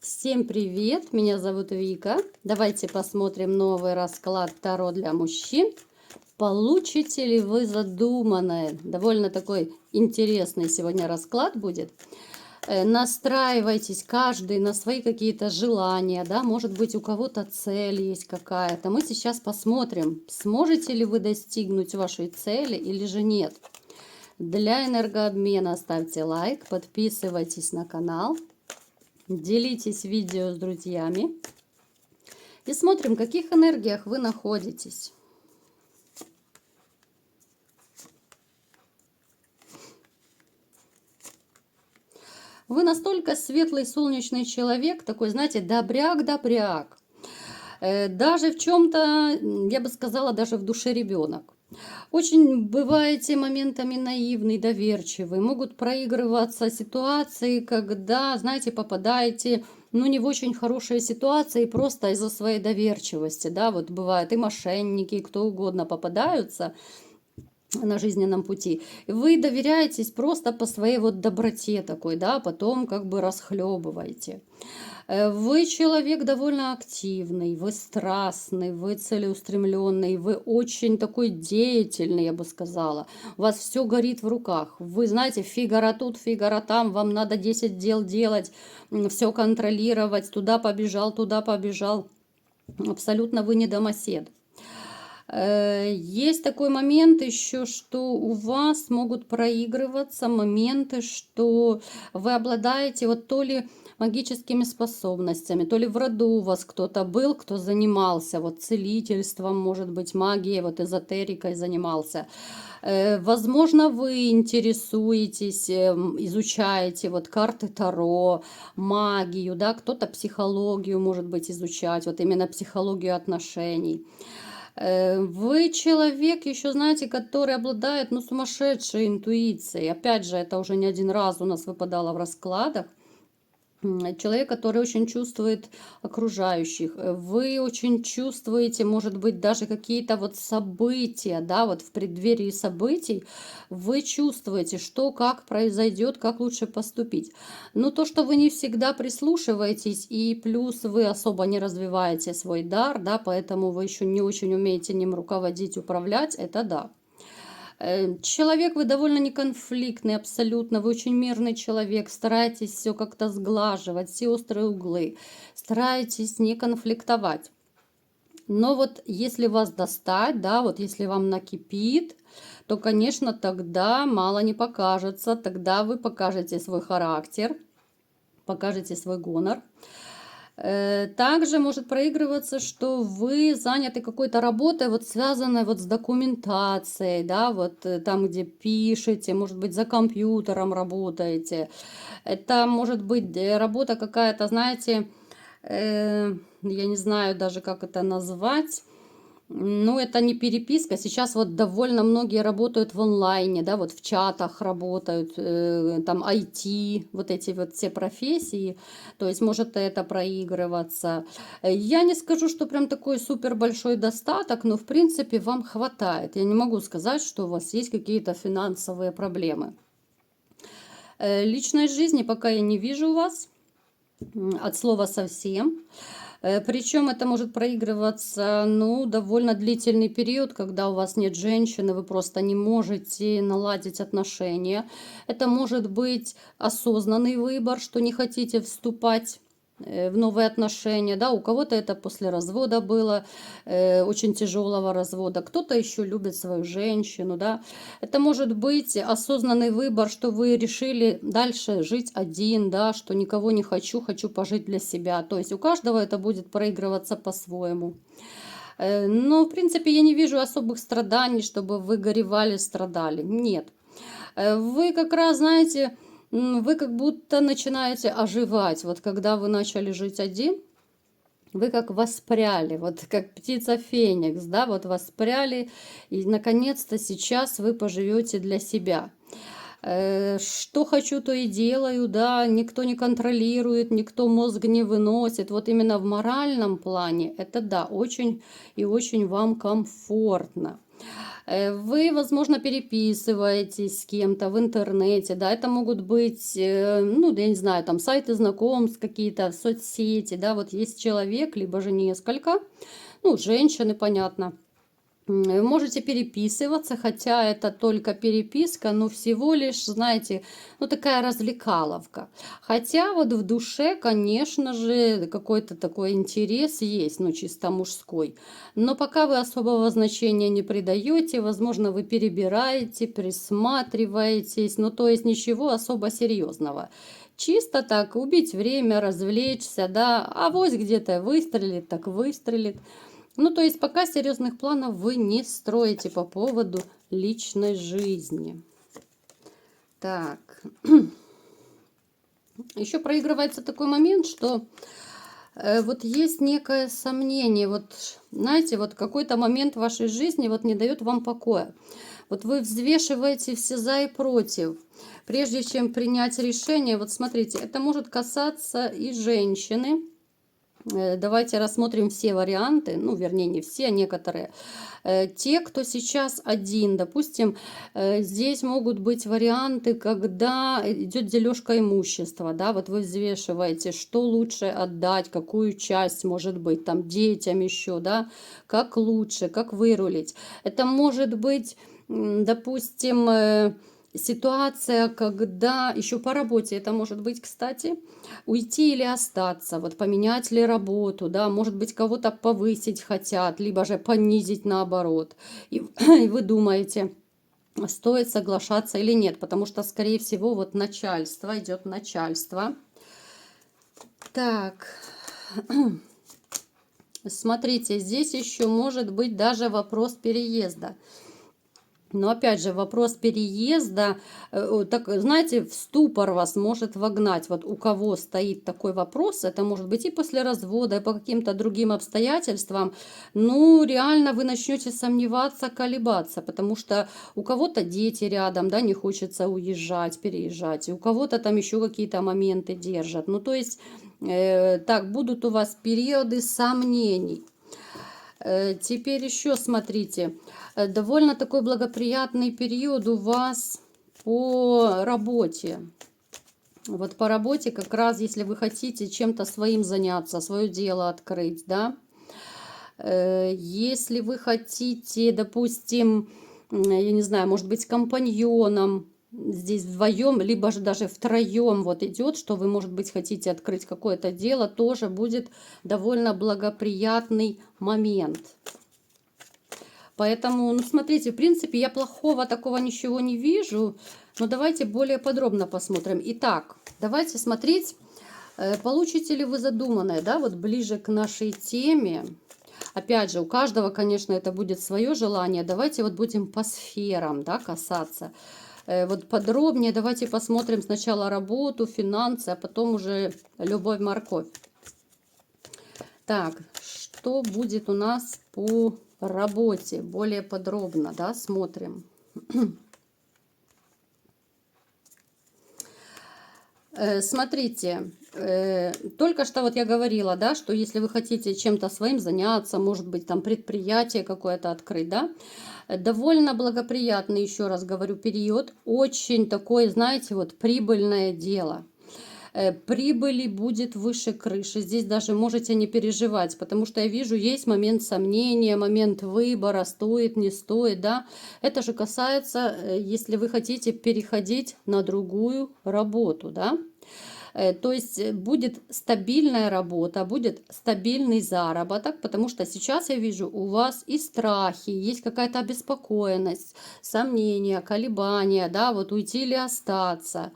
Всем привет! Меня зовут Вика. Давайте посмотрим новый расклад Таро для мужчин. Получите ли вы задуманное? Довольно такой интересный сегодня расклад будет. Настраивайтесь каждый на свои какие-то желания, да, может быть, у кого-то цель есть какая-то. Мы сейчас посмотрим, сможете ли вы достигнуть вашей цели или же нет. Для энергообмена ставьте лайк, подписывайтесь на канал. Делитесь видео с друзьями. И смотрим, в каких энергиях вы находитесь. Вы настолько светлый, солнечный человек, такой, знаете, добряк-добряк. Даже в чем-то, я бы сказала, даже в душе ребенок. Очень бываете моментами наивный, доверчивый. Могут проигрываться ситуации, когда, знаете, попадаете, ну, не в очень хорошие ситуации просто из-за своей доверчивости, да, вот бывают и мошенники, кто угодно попадаются на жизненном пути. Вы доверяетесь просто по своей вот доброте такой, да, потом как бы расхлебываете. Вы человек довольно активный, вы страстный, вы целеустремленный, вы очень такой деятельный, я бы сказала. У вас все горит в руках. Вы знаете, фигара тут, фигара там, вам надо 10 дел делать, все контролировать, туда побежал. Абсолютно вы не домосед. Есть такой момент еще, что у вас могут проигрываться моменты, что вы обладаете вот то ли магическими способностями, то ли в роду у вас кто-то был, кто занимался вот целительством, может быть, магией, вот эзотерикой занимался. Возможно, вы интересуетесь, изучаете вот карты Таро, магию, да, кто-то психологию, может быть, изучать, вот именно психологию отношений. Вы человек, еще знаете, который обладает, ну, сумасшедшей интуицией. Опять же, это уже не один раз у нас выпадало в раскладах. Человек, который очень чувствует окружающих. Вы очень чувствуете, может быть, даже какие-то вот события, да, вот в преддверии событий вы чувствуете, что, как произойдет, как лучше поступить. Но то, что вы не всегда прислушиваетесь, и плюс вы особо не развиваете свой дар, да, поэтому вы еще не очень умеете ним руководить, управлять, это да. Человек вы довольно неконфликтный абсолютно, вы очень мирный человек, стараетесь все как-то сглаживать, все острые углы, стараетесь не конфликтовать. Но вот если вас достать, да, вот если вам накипит, то, конечно, тогда мало не покажется, тогда вы покажете свой характер, покажете свой гонор. Также может проигрываться, что вы заняты какой-то работой, вот связанной вот с документацией, да, вот там, где пишете, может быть, за компьютером работаете. Это может быть работа какая-то, знаете, я не знаю даже, как это назвать. Ну, это не переписка. Сейчас вот довольно многие работают в онлайне, да, вот в чатах работают, там IT, вот эти вот все профессии. То есть может это проигрываться. Я не скажу, что прям такой супер большой достаток, но в принципе вам хватает. Я не могу сказать, что у вас есть какие-то финансовые проблемы. Личной жизни пока я не вижу у вас, от слова совсем. Причем это может проигрываться, ну, довольно длительный период, когда у вас нет женщины, вы просто не можете наладить отношения. Это может быть осознанный выбор, что не хотите вступать в новые отношения, да, у кого-то это после развода было, очень тяжелого развода, кто-то еще любит свою женщину, да, это может быть осознанный выбор, что вы решили дальше жить один, да, что никого не хочу, хочу пожить для себя, то есть у каждого это будет проигрываться по-своему. Но, в принципе, я не вижу особых страданий, чтобы вы горевали, страдали, нет. Вы как раз, знаете, вы как будто начинаете оживать. Вот когда вы начали жить один, вы как воспряли, вот как птица Феникс, да, вот воспряли, и наконец-то сейчас вы поживете для себя. Что хочу, то и делаю, да, никто не контролирует, никто мозг не выносит. Вот именно в моральном плане это, да, очень и очень вам комфортно. Вы, возможно, переписываетесь с кем-то в интернете, да, это могут быть, ну, я не знаю, там сайты знакомств какие-то, соцсети, да, вот есть человек, либо же несколько, ну, женщины, понятно. Можете переписываться, хотя это только переписка, но всего лишь, знаете, ну такая развлекаловка. Хотя вот в душе, конечно же, какой-то такой интерес есть, ну чисто мужской. Но пока вы особого значения не придаете, возможно, вы перебираете, присматриваетесь, ну то есть ничего особо серьезного. Чисто так, убить время, развлечься, да, авось где-то выстрелит, так выстрелит. Ну, то есть пока серьезных планов вы не строите по поводу личной жизни. Так. Еще проигрывается такой момент, что вот есть некое сомнение. Вот, знаете, вот какой-то момент в вашей жизни вот не дает вам покоя. Вот вы взвешиваете все за и против. Прежде чем принять решение, вот смотрите, это может касаться и женщины. Давайте рассмотрим все варианты, ну, вернее, не все, а некоторые. Те, кто сейчас один, допустим, здесь могут быть варианты, когда идет дележка имущества, да, вот вы взвешиваете, что лучше отдать, какую часть, может быть, там, детям еще, да, как лучше, как вырулить. Это может быть, допустим, ситуация, когда еще по работе, это может быть, кстати, уйти или остаться, вот поменять ли работу, да, может быть, кого-то повысить хотят, либо же понизить наоборот. И, и вы думаете, стоит соглашаться или нет, потому что, скорее всего, вот начальство, идет начальство. Так, смотрите, здесь еще может быть даже вопрос переезда. Но опять же, вопрос переезда, так, знаете, в ступор вас может вогнать. Вот у кого стоит такой вопрос, это может быть и после развода, и по каким-то другим обстоятельствам. Ну, реально вы начнете сомневаться, колебаться, потому что у кого-то дети рядом, да, не хочется уезжать, переезжать, и у кого-то там еще какие-то моменты держат. Ну, то есть, так, будут у вас периоды сомнений. Теперь еще смотрите, довольно такой благоприятный период у вас по работе. Вот по работе как раз, если вы хотите чем-то своим заняться, свое дело открыть, да. Если вы хотите, допустим, я не знаю, может быть, компаньоном, здесь вдвоем, либо же даже втроем вот идет, что вы, может быть, хотите открыть какое-то дело, тоже будет довольно благоприятный момент. Поэтому, ну, смотрите, в принципе, я плохого такого ничего не вижу, но давайте более подробно посмотрим. Итак, давайте смотреть, получите ли вы задуманное, да, вот ближе к нашей теме. Опять же, у каждого, конечно, это будет свое желание. Давайте вот будем по сферам, да, касаться. Вот подробнее давайте посмотрим сначала работу, финансы, а потом уже любовь, морковь. Так, что будет у нас по работе? Более подробно, да, смотрим. Смотрите, только что вот я говорила, да, что если вы хотите чем-то своим заняться, может быть, там предприятие какое-то открыть, да, довольно благоприятный, еще раз говорю, период, очень такое, знаете, вот прибыльное дело. Прибыли будет выше крыши. Здесь даже можете не переживать, потому что я вижу, есть момент сомнения, момент выбора, стоит, не стоит, да. Это же касается, если вы хотите переходить на другую работу, да. То есть будет стабильная работа, будет стабильный заработок, потому что сейчас я вижу у вас и страхи, есть какая-то обеспокоенность, сомнения, колебания, да, вот уйти или остаться.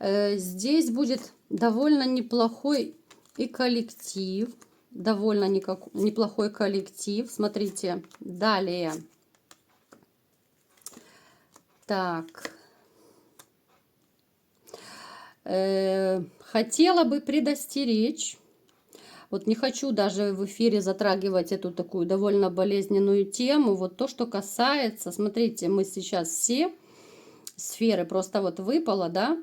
Здесь будет довольно неплохой и коллектив, довольно неплохой коллектив. Смотрите, далее. Так. Хотела бы предостеречь, вот не хочу даже в эфире затрагивать эту такую довольно болезненную тему, вот то, что касается, смотрите, мы сейчас все сферы просто вот выпало, да,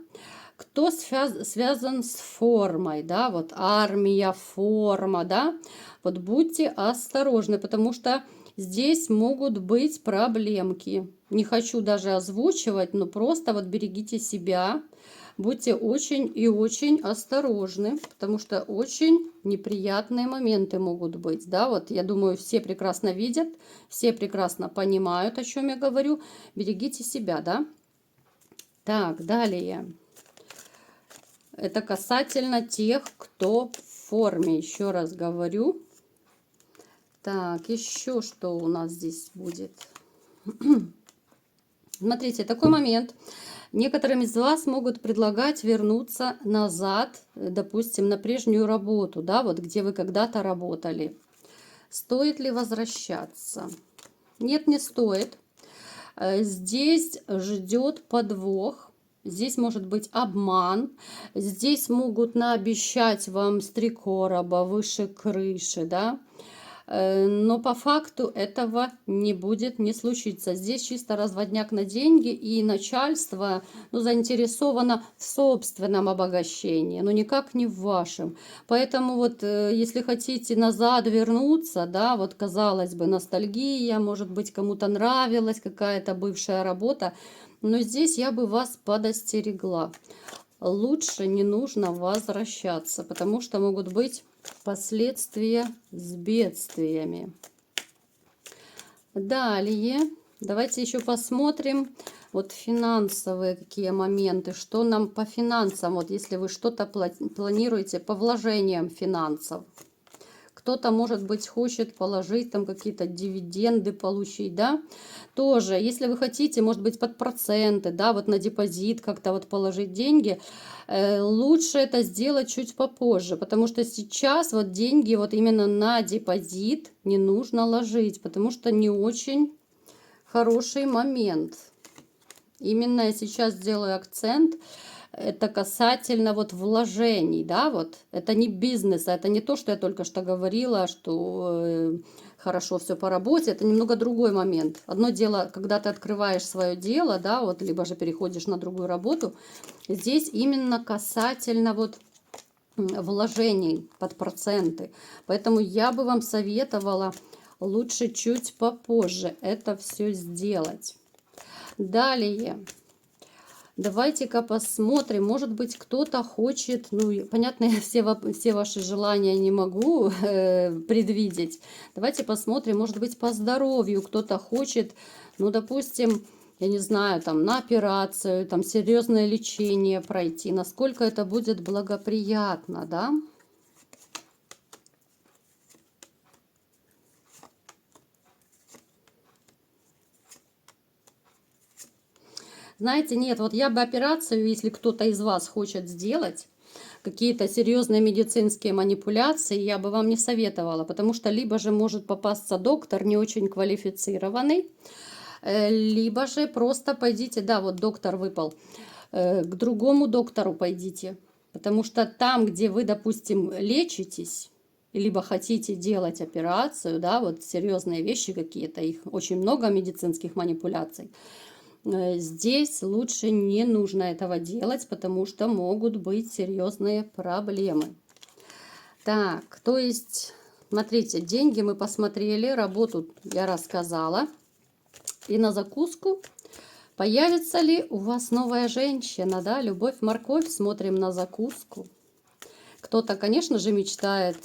кто связан с формой, да, вот армия, форма, да, вот будьте осторожны, потому что здесь могут быть проблемки. Не хочу даже озвучивать, но просто вот берегите себя. Будьте очень и очень осторожны, потому что очень неприятные моменты могут быть. Да, вот я думаю, все прекрасно видят, все прекрасно понимают, о чем я говорю. Берегите себя, да. Так, далее. Это касательно тех, кто в форме. Еще раз говорю. Так, еще что у нас здесь будет? Смотрите, такой момент. Некоторым из вас могут предлагать вернуться назад, допустим, на прежнюю работу, да, вот где вы когда-то работали. Стоит ли возвращаться? Нет, не стоит. Здесь ждет подвох. Здесь может быть обман. Здесь могут наобещать вам с 3 короба выше крыши, да. Но по факту этого не будет, не случится. Здесь чисто разводняк на деньги, и начальство, ну, заинтересовано в собственном обогащении, но никак не в вашем. Поэтому вот, если хотите назад вернуться, да, вот казалось бы, ностальгия, может быть, кому-то нравилась какая-то бывшая работа, но здесь я бы вас подостерегла. Лучше не нужно возвращаться, потому что могут быть последствия с бедствиями. Далее, давайте еще посмотрим вот финансовые какие моменты, что нам по финансам, вот если вы что-то планируете по вложениям финансов. Кто-то, может быть, хочет положить там какие-то дивиденды получить, да, тоже, если вы хотите, может быть, под проценты, да, вот на депозит как-то вот положить деньги, лучше это сделать чуть попозже, потому что сейчас вот деньги вот именно на депозит не нужно ложить, потому что не очень хороший момент. Именно я сейчас делаю акцент. Это касательно вот вложений, да, вот. Это не бизнес, это не то, что я только что говорила, что хорошо все по работе. Это немного другой момент. Одно дело, когда ты открываешь свое дело, да, вот, либо же переходишь на другую работу. Здесь именно касательно вот вложений под проценты. Поэтому я бы вам советовала лучше чуть попозже это все сделать. Далее. Давайте-ка посмотрим, может быть, кто-то хочет, ну, понятно, я все ваши желания не могу предвидеть. Давайте посмотрим, может быть, по здоровью кто-то хочет, ну, допустим, я не знаю, там, на операцию, там, серьезное лечение пройти, насколько это будет благоприятно, да? Знаете, нет, вот я бы операцию, если кто-то из вас хочет сделать, какие-то серьезные медицинские манипуляции, я бы вам не советовала, потому что либо же может попасться доктор не очень квалифицированный, либо же просто пойдите, да, вот доктор выпал, к другому доктору пойдите, потому что там, где вы, допустим, лечитесь, либо хотите делать операцию, да, вот серьезные вещи какие-то, их очень много медицинских манипуляций, здесь лучше не нужно этого делать, потому что могут быть серьезные проблемы. Так, то есть, смотрите, деньги мы посмотрели, работу я рассказала. И на закуску, появится ли у вас новая женщина, да, любовь, морковь, смотрим на закуску. Кто-то, конечно же, мечтает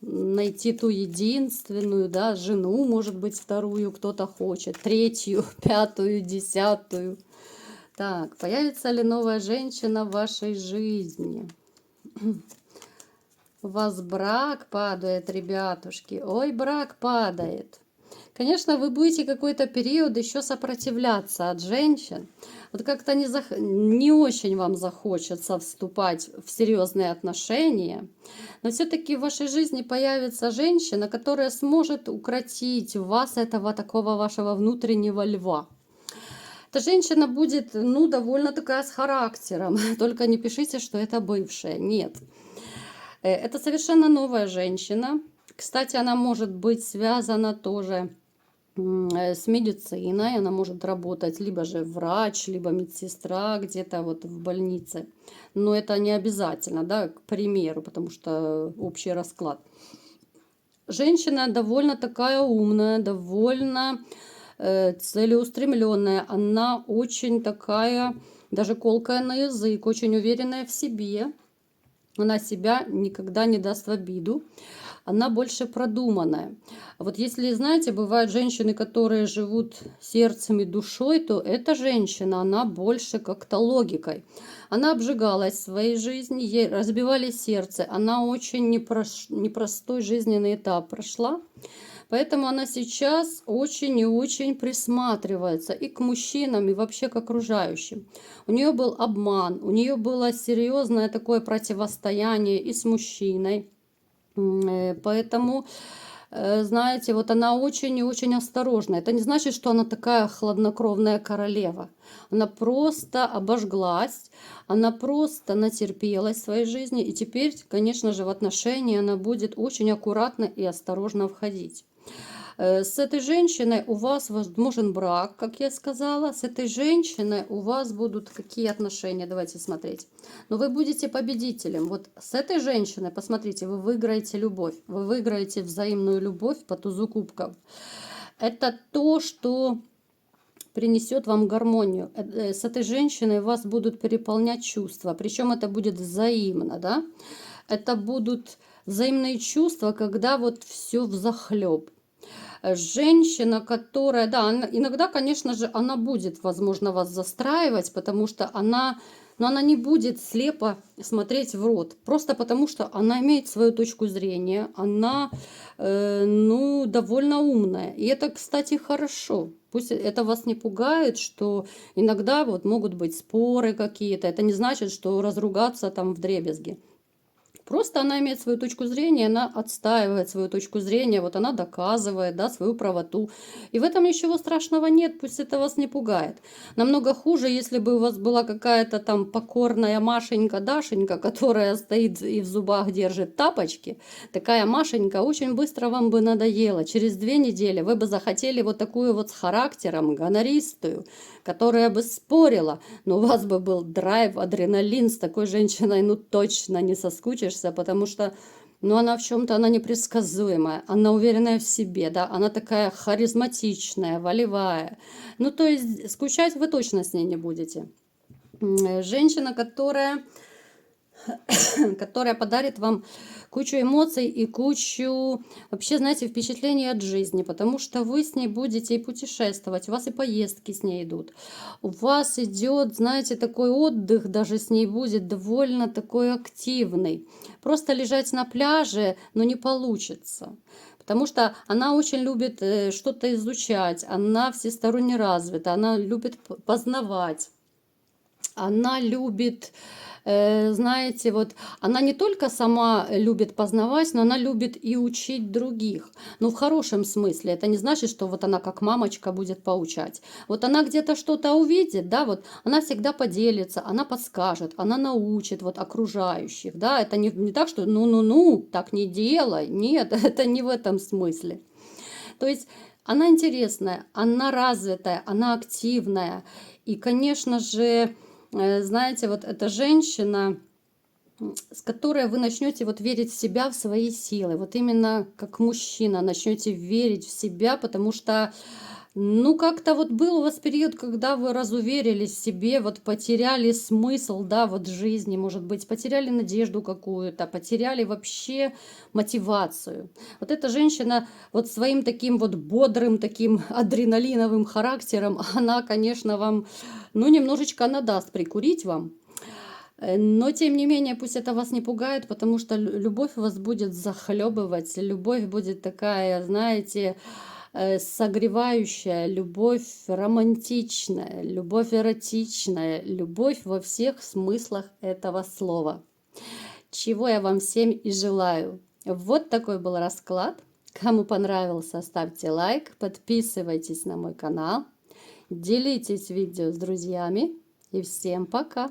найти ту единственную, да, жену, может быть, вторую кто-то хочет, третью, пятую, десятую. Так, появится ли новая женщина в вашей жизни? У вас брак падает, ребятушки. Ой, брак падает. Конечно, вы будете какой-то период еще сопротивляться от женщин. Вот как-то не очень вам захочется вступать в серьезные отношения. Но все-таки в вашей жизни появится женщина, которая сможет укротить у вас этого такого вашего внутреннего льва. Эта женщина будет, ну, довольно такая с характером. Только не пишите, что это бывшая. Нет. Это совершенно новая женщина. Кстати, она может быть связана тоже с медициной, она может работать либо же врач, либо медсестра где-то вот в больнице. Но это не обязательно, да, к примеру, потому что общий расклад. женщина довольно такая умная, довольно целеустремленная. Она очень такая, даже колкая на язык, очень уверенная в себе. Она себя никогда не даст в обиду. Она больше продуманная. Вот если, знаете, бывают женщины, которые живут сердцем и душой, то эта женщина, она больше как-то логикой. Она обжигалась в своей жизни, ей разбивали сердце. Она очень непростой жизненный этап прошла. Поэтому она сейчас очень и очень присматривается и к мужчинам, и вообще к окружающим. У нее был обман, у нее было серьезное такое противостояние и с мужчиной. Поэтому, знаете, вот она очень и очень осторожна. Это не значит, что она такая хладнокровная королева. Она просто обожглась, она просто натерпелась в своей жизни. И теперь, конечно же, в отношения она будет очень аккуратно и осторожно входить. С этой женщиной у вас возможен брак, как я сказала. С этой женщиной у вас будут какие отношения? Давайте смотреть. Но вы будете победителем. Вот с этой женщиной, посмотрите, вы выиграете любовь. Вы выиграете взаимную любовь по тузу кубков. Это то, что принесет вам гармонию. С этой женщиной вас будут переполнять чувства. Причем это будет взаимно, да? Это будут взаимные чувства, когда вот все взахлеб. Женщина, которая, да, иногда, конечно же, она будет, возможно, вас застраивать, потому что она, но она не будет слепо смотреть в рот, просто потому что она имеет свою точку зрения, она, ну, довольно умная. И это, кстати, хорошо. Пусть это вас не пугает, что иногда вот могут быть споры какие-то. Это не значит, что разругаться там вдребезги. Просто она имеет свою точку зрения, она отстаивает свою точку зрения, вот она доказывает, да, свою правоту. И в этом ничего страшного нет, пусть это вас не пугает. Намного хуже, если бы у вас была какая-то там покорная Машенька Дашенька, которая стоит и в зубах держит тапочки. Такая Машенька очень быстро вам бы надоела. Через 2 недели вы бы захотели вот такую вот с характером, гонористую, которая бы спорила, но у вас бы был драйв, адреналин, с такой женщиной ну точно не соскучишься, потому что ну, она в чем-то она непредсказуемая, она уверенная в себе, да, она такая харизматичная, волевая. Ну, то есть скучать вы точно с ней не будете. Женщина, которая подарит вам кучу эмоций и кучу, вообще, знаете, впечатлений от жизни, потому что вы с ней будете и путешествовать, у вас и поездки с ней идут. У вас идет, знаете, такой отдых даже с ней будет довольно такой активный. Просто лежать на пляже, но не получится. Потому что она очень любит что-то изучать, она всесторонне развита, она любит познавать. Она любит, знаете, вот она не только сама любит познавать, но она любит и учить других. Но в хорошем смысле. Это не значит, что вот она как мамочка будет поучать. Вот она где-то что-то увидит, да, вот она всегда поделится, она подскажет, она научит вот окружающих, да. Это не так, что ну-ну-ну, так не делай. Нет, это не в этом смысле. То есть она интересная, она развитая, она активная. И, конечно же, знаете, вот эта женщина, с которой вы начнете вот верить в себя, в свои силы. Вот именно как мужчина начнете верить в себя, потому что, ну, как-то вот был у вас период, когда вы разуверились в себе, вот потеряли смысл, да, вот жизни, может быть, потеряли надежду какую-то, потеряли вообще мотивацию. Вот эта женщина вот своим таким вот бодрым, таким адреналиновым характером, она, конечно, вам, ну, немножечко она даст прикурить вам. Но, тем не менее, пусть это вас не пугает, потому что любовь вас будет захлебывать, любовь будет такая, знаете, согревающая, любовь романтичная, любовь эротичная, любовь во всех смыслах этого слова. Чего я вам всем и желаю. Вот такой был расклад. Кому понравился, ставьте лайк, подписывайтесь на мой канал, делитесь видео с друзьями и всем пока!